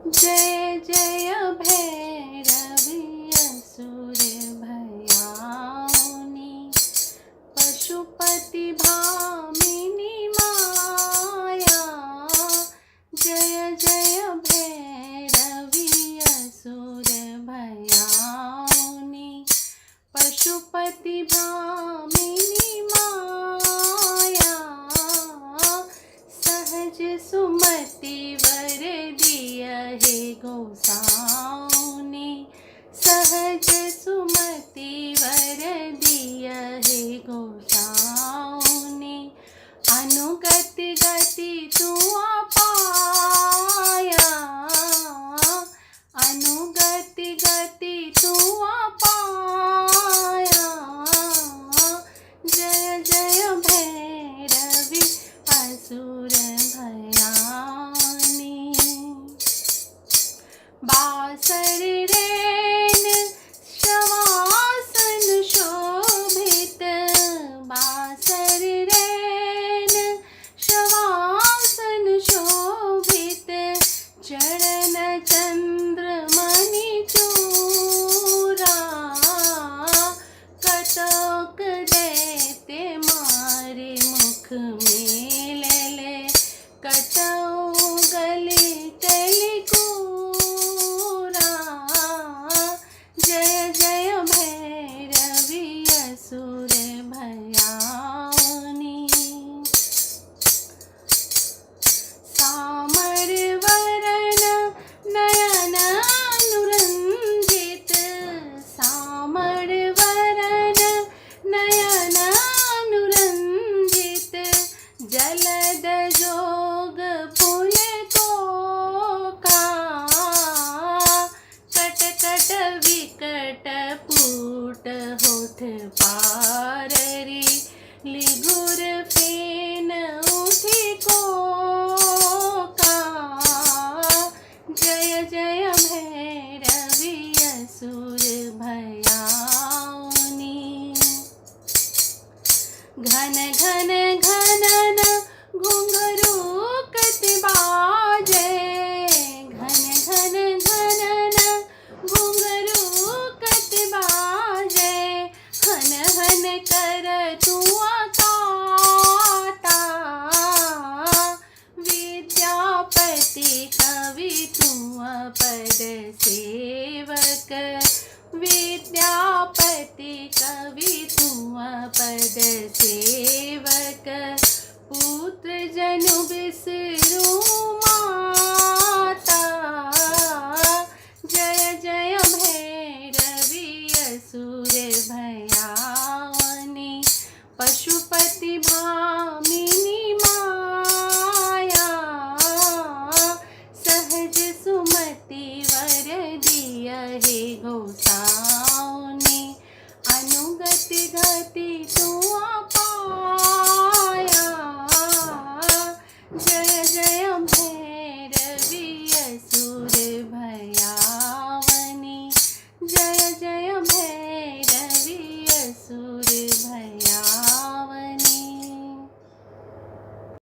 जय जय भैरवी असुर भयाउनि पशुपति भामिनी माया। जय जय भैरवी असुर भयाउनि पशुपति भामिनी माया। सहज सुमति वर दिया हे गोसाउनि सहज सुमति वर दिया हे गोसाउनि। अनुगति गति तू पाया अनुगति गति तू पाया। जय जय भैरवी असुर भयाउनि। बासर रेन शवासन शोभित बासर रेन शवासन शोभित। चरण चंद्रमणि चूरा कटक दैत्य मारे मुख मेलले। कटौ गले कलिकूरा। जय जय भैरवी असुर भयाउनि। सामर वरण नयन अनुरंजित सामर वरण नयन अनुरंजित। जलद जोग पुल कोका कट कट विकट पूट होठ पाररी। लिगुर फेन उठी कोका। जय जय भैरवी असुर भयाउनि। घन घन घनन घुंघरू कत बाजे घन घन घनन घुंघरू कत बाजे। हन हन कर तू काटा विद्यापति कवि तू पद सेवक। विद्यापति कवि तू पद सेवक। पुत्र जनु बिसरू